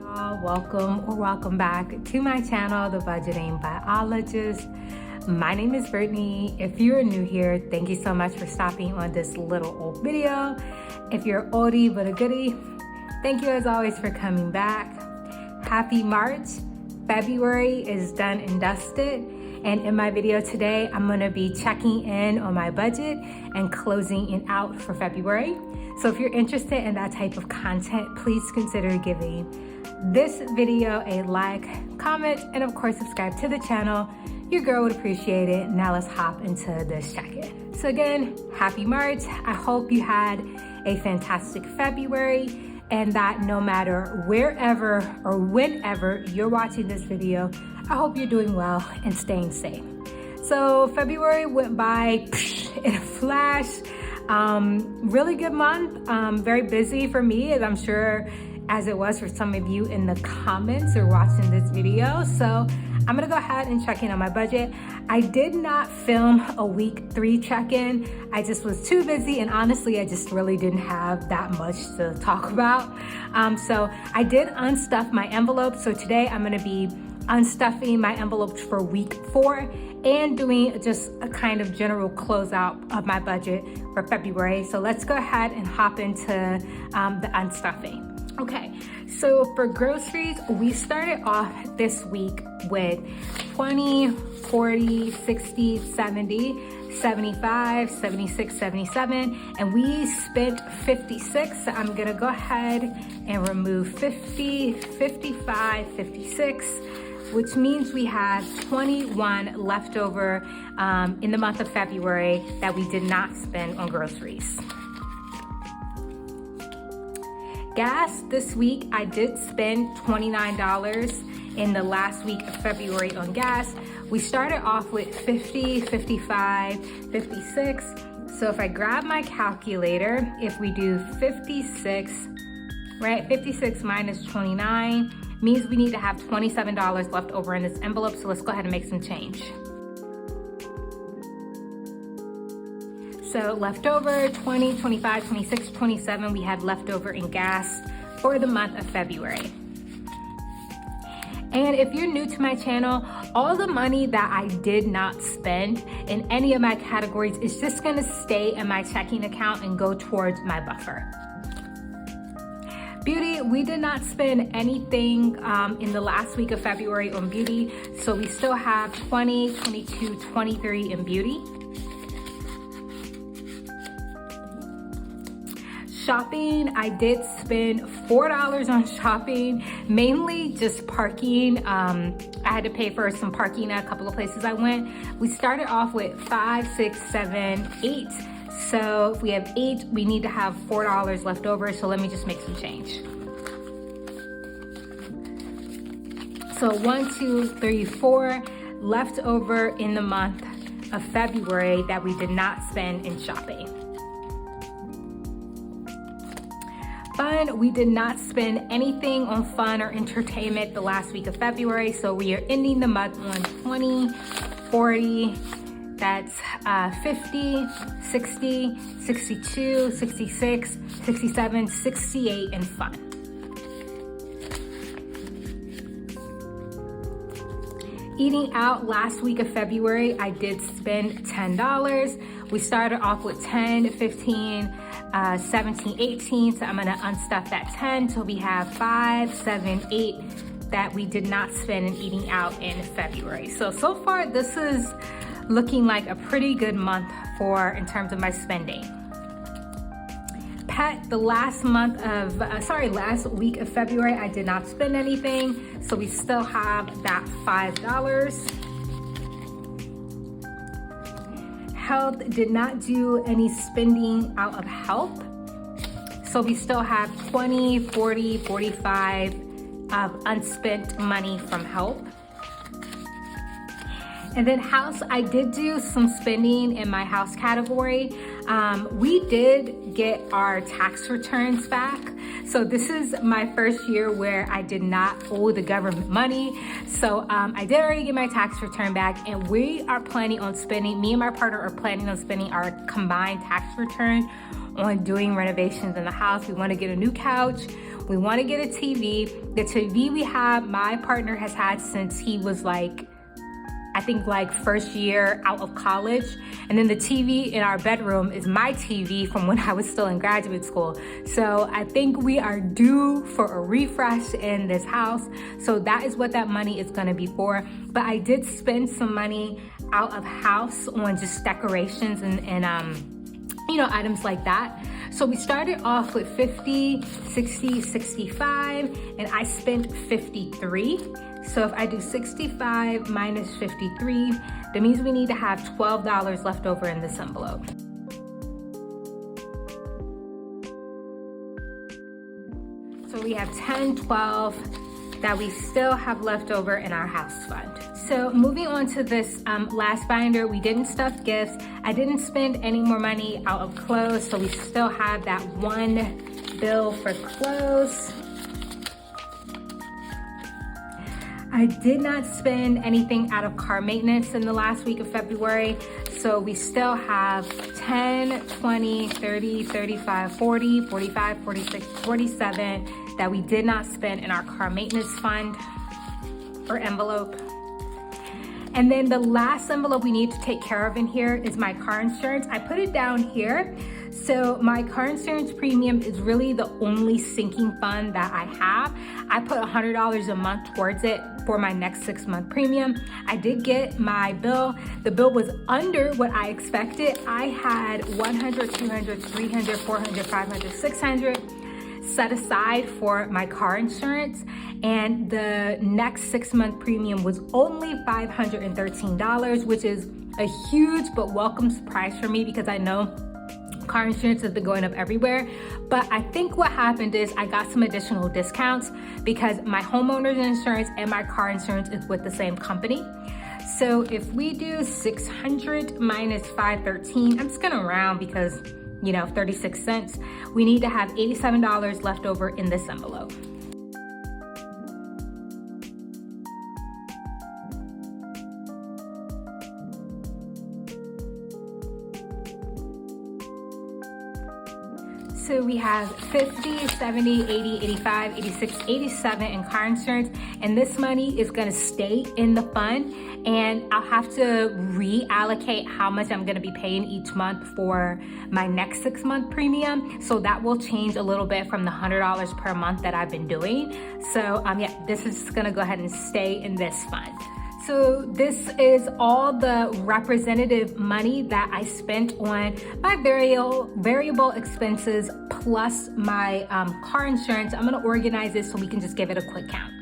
Welcome back to my channel, The Budgeting Biologist. My name is Brittany. If you're new here, thank you so much for stopping on this little old video. If you're oldie but a goodie, thank you as always for coming back. Happy March. February is done and dusted. And in my video today, I'm gonna be checking in on my budget and closing it out for February. So if you're interested in that type of content, please consider giving this video a like, comment, and of course subscribe to the channel. Your girl would appreciate it. Now let's hop into this check-in. So again, happy March. I hope you had a fantastic February and that no matter wherever or whenever you're watching this video, I hope you're doing well and staying safe. So February went by in a flash. Really good month, very busy for me, as I'm sure as it was for some of you in the comments or watching this video. So I'm gonna go ahead and check in on my budget. I did not film a week 3 check-in. I just was too busy, and honestly, I just really didn't have that much to talk about. So I did unstuff my envelope. So today I'm gonna be unstuffing my envelopes for week 4 and doing just a kind of general closeout of my budget for February. So let's go ahead and hop into the unstuffing. Okay, so for groceries, we started off this week with 20, 40, 60, 70, 75, 76, 77, and we spent 56. So I'm gonna go ahead and remove 50, 55, 56, which means we have 21 left over in the month of February that we did not spend on groceries. Gas this week, I did spend $29 in the last week of February on gas. We started off with 50, 55, 56. So if I grab my calculator, if we do 56, right, 56 minus 29 means we need to have $27 left over in this envelope. So let's go ahead and make some change. So leftover 20, 25, 26, 27, we had leftover in gas for the month of February. And if you're new to my channel, all the money that I did not spend in any of my categories is just gonna stay in my checking account and go towards my buffer. Beauty, we did not spend anything in the last week of February on beauty. So we still have 20, 22, 23 in beauty. Shopping, I did spend $4 on shopping, mainly just parking. I had to pay for some parking at a couple of places I went. We started off with 5, 6, 7, 8. So if we have 8, we need to have $4 left over. So let me just make some change. So 1, 2, 3, 4 left over in the month of February that we did not spend in shopping. Fun, we did not spend anything on fun or entertainment the last week of February, so we are ending the month on 20, 40, that's 50, 60, 62, 66, 67, 68 in fun. Eating out last week of February, I did spend $10. We started off with 10, 15, 17, 18. So I'm gonna unstuff that 10 till we have 5, 7, 8 that we did not spend in eating out in February. So far this is looking like a pretty good month in terms of my spending. Pet, the last week of February, I did not spend anything. So we still have that $5. Health, did not do any spending out of health. So we still have 20, 40, 45 of unspent money from health. And then house, I did do some spending in my house category. We did get our tax returns back. So this is my first year where I did not owe the government money. So I did already get my tax return back, and we are planning on spending, me and my partner are planning on spending our combined tax return on doing renovations in the house. We want to get a new couch. We want to get a TV. The TV we have, my partner has had since he was like, I think like first year out of college. And then the TV in our bedroom is my TV from when I was still in graduate school. So I think we are due for a refresh in this house. So that is what that money is gonna be for. But I did spend some money out of house on just decorations and you know, items like that. So we started off with 50, 60, 65, and I spent 53. So if I do 65 minus 53, that means we need to have $12 left over in this envelope. So we have 10, 12 that we still have left over in our house fund. So moving on to this last binder, we didn't stuff gifts. I didn't spend any more money out of clothes, so we still have that one bill for clothes. I did not spend anything out of car maintenance in the last week of February. So we still have 10, 20, 30, 35, 40, 45, 46, 47 that we did not spend in our car maintenance fund or envelope. And then the last envelope we need to take care of in here is my car insurance. I put it down here. So my car insurance premium is really the only sinking fund that I have. I put $100 a month towards it for my next 6-month premium. I did get my bill. The bill was under what I expected. I had 100, 200, 300, 400, 500, 600 set aside for my car insurance, and the next 6-month premium was only $513, which is a huge but welcome surprise for me because I know car insurance has been going up everywhere. But I think what happened is I got some additional discounts because my homeowner's insurance and my car insurance is with the same company. So if we do 600 minus 513, I'm just gonna round because, you know, 36 cents, we need to have $87 left over in this envelope. So we have 50, 70, 80, 85, 86, 87 in car insurance. And this money is gonna stay in the fund, and I'll have to reallocate how much I'm gonna be paying each month for my next 6-month premium. So that will change a little bit from the $100 per month that I've been doing. So yeah, this is gonna go ahead and stay in this fund. So this is all the representative money that I spent on my variable expenses plus my car insurance. I'm gonna organize this so we can just give it a quick count.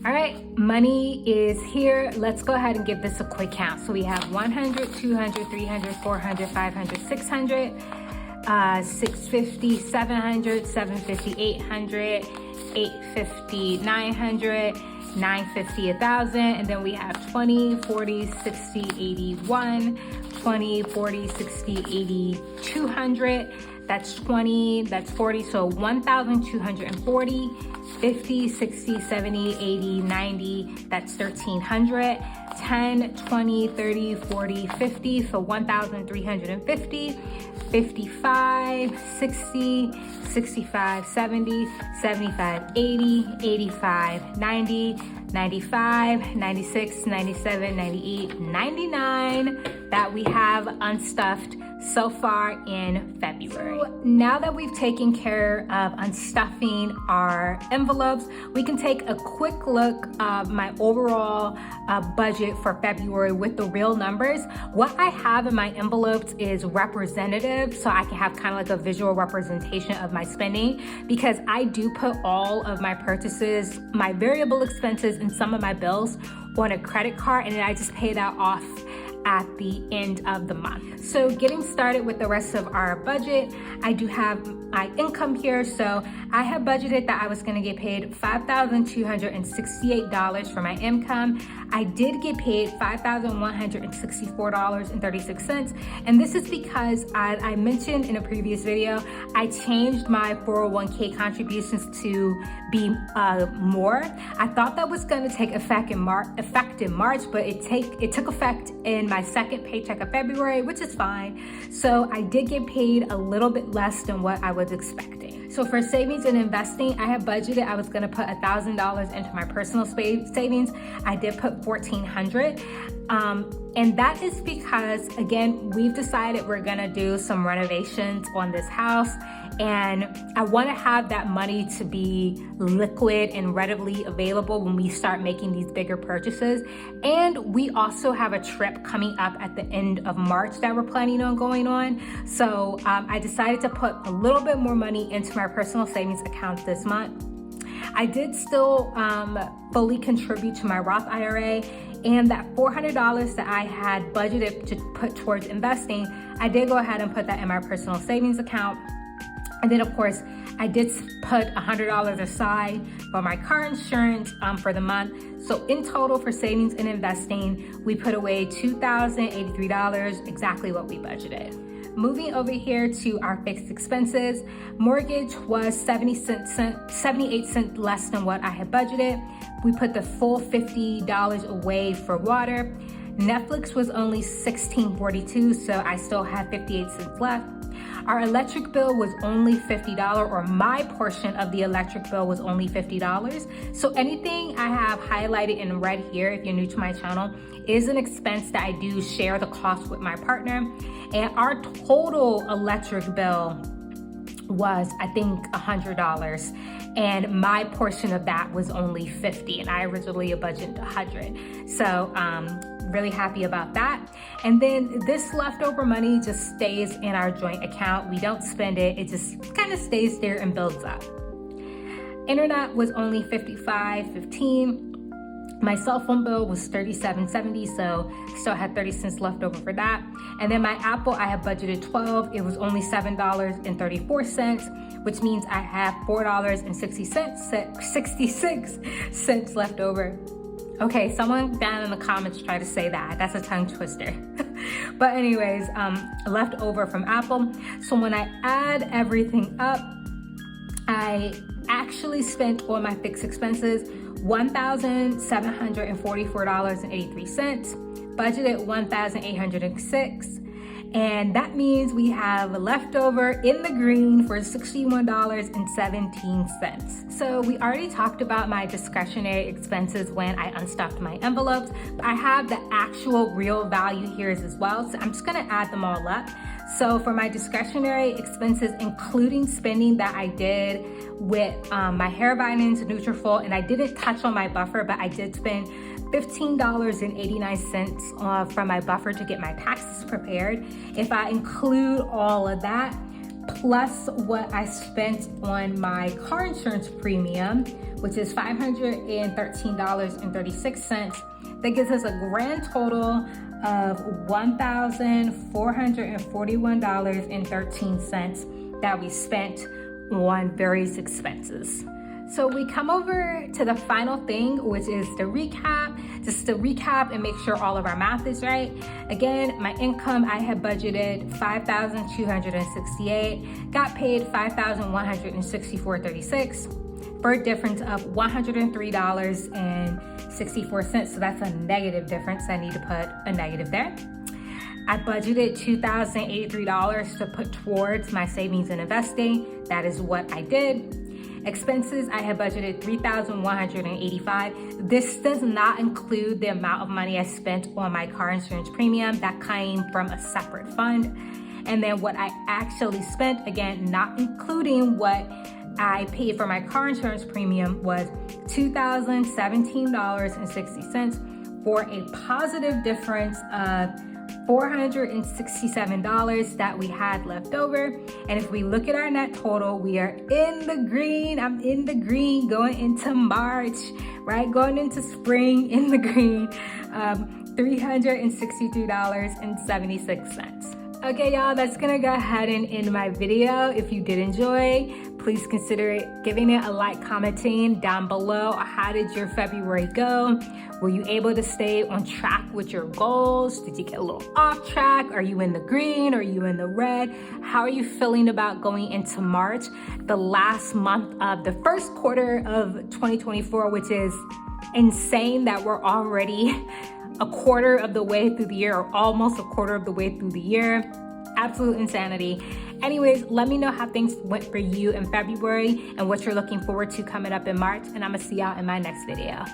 All right, money is here. Let's go ahead and give this a quick count. So we have 100, 200, 300, 400, 500, 600, 650, 700, 750, 800, 850, 900, 950, 1,000. And then we have 20, 40, 60, 81, 20, 40, 60, 80, 200. That's 20, that's 40, so 1,240, 50, 60, 70, 80, 90, that's 1,300, 10, 20, 30, 40, 50, so 1,350, 55, 60, 65, 70, 75, 80, 85, 90, 95, 96, 97, 98, 99 that we have unstuffed so far in February. So now that we've taken care of unstuffing our envelopes, we can take a quick look at my overall budget for February with the real numbers. What I have in my envelopes is representative, so I can have kind of like a visual representation of my spending, because I do put all of my purchases, my variable expenses, and some of my bills on a credit card, and then I just pay that off at the end of the month. So getting started with the rest of our budget, I do have my income here. So I have budgeted that I was gonna get paid $5,268 for my income. I did get paid $5,164.36. And this is because, as I mentioned in a previous video, I changed my 401k contributions to be more. I thought that was gonna take effect in March, but it took effect in my second paycheck of February, which is fine. So I did get paid a little bit less than what I was expecting. So for savings and investing, I have budgeted I was gonna put $1,000 into my personal savings. I did put $1,400. And that is because, again, we've decided we're gonna do some renovations on this house, and I wanna have that money to be liquid and readily available when we start making these bigger purchases. And we also have a trip coming up at the end of March that we're planning on going on. So I decided to put a little bit more money into my personal savings account this month. I did still fully contribute to my Roth IRA, and that $400 that I had budgeted to put towards investing, I did go ahead and put that in my personal savings account. And then of course, I did put $100 aside for my car insurance for the month. So in total for savings and investing, we put away $2,083, exactly what we budgeted. Moving over here to our fixed expenses, mortgage was 78 cents less than what I had budgeted. We put the full $50 away for water. Netflix was only $16.42, so I still have 58 cents left. Our electric bill was only $50, or my portion of the electric bill was only $50. So anything I have highlighted in red here, if you're new to my channel, is an expense that I do share the cost with my partner. And our total electric bill was, I think, $100. And my portion of that was only $50, and I originally budgeted $100. So really happy about that. And then this leftover money just stays in our joint account. We don't spend it, it just kind of stays there and builds up. Internet was only $55.15. My cell phone bill was $37.70, so still had 30 cents left over for that. And then my Apple, I have budgeted $12. It was only $7.34, which means I have $4.66 left over. Okay, someone down in the comments tried to say that. That's a tongue twister. But anyways, left over from Apple. So when I add everything up, I actually spent on my fixed expenses $1,744.83, budgeted $1,806, and that means we have leftover in the green for $61.17. So we already talked about my discretionary expenses when I unstuffed my envelopes, but I have the actual real value here as well, so I'm just gonna add them all up. So for my discretionary expenses, including spending that I did with my hair vitamins, Nutrafol, and I didn't touch on my buffer, but I did spend $15.89 from my buffer to get my taxes prepared. If I include all of that, plus what I spent on my car insurance premium, which is $513.36, that gives us a grand total of $1,441.13 that we spent on various expenses. So we come over to the final thing, which is the recap. Just to recap and make sure all of our math is right. Again, my income, I had budgeted $5,268, got paid $5,164.36 for a difference of $103.64. So that's a negative difference. I need to put a negative there. I budgeted $2,083 to put towards my savings and investing. That is what I did. Expenses, I had budgeted $3,185. This does not include the amount of money I spent on my car insurance premium. That came from a separate fund. And then what I actually spent, again, not including what I paid for my car insurance premium, was $2,017.60 for a positive difference of $467 that we had left over. And if we look at our net total, we are in the green. I'm in the green going into March, right? Going into spring in the green. $363.76. Okay, y'all, that's gonna go ahead and end my video. If you did enjoy, please consider giving it a like, commenting down below. How did your February go? Were you able to stay on track with your goals? Did you get a little off track? Are you in the green? Are you in the red? How are you feeling about going into March, the last month of the first quarter of 2024, which is insane that we're already a quarter of the way through the year, or almost a quarter of the way through the year. Absolute insanity. Anyways, let me know how things went for you in February and what you're looking forward to coming up in March, and I'm gonna see y'all in my next video.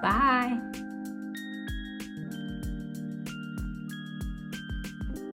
Bye.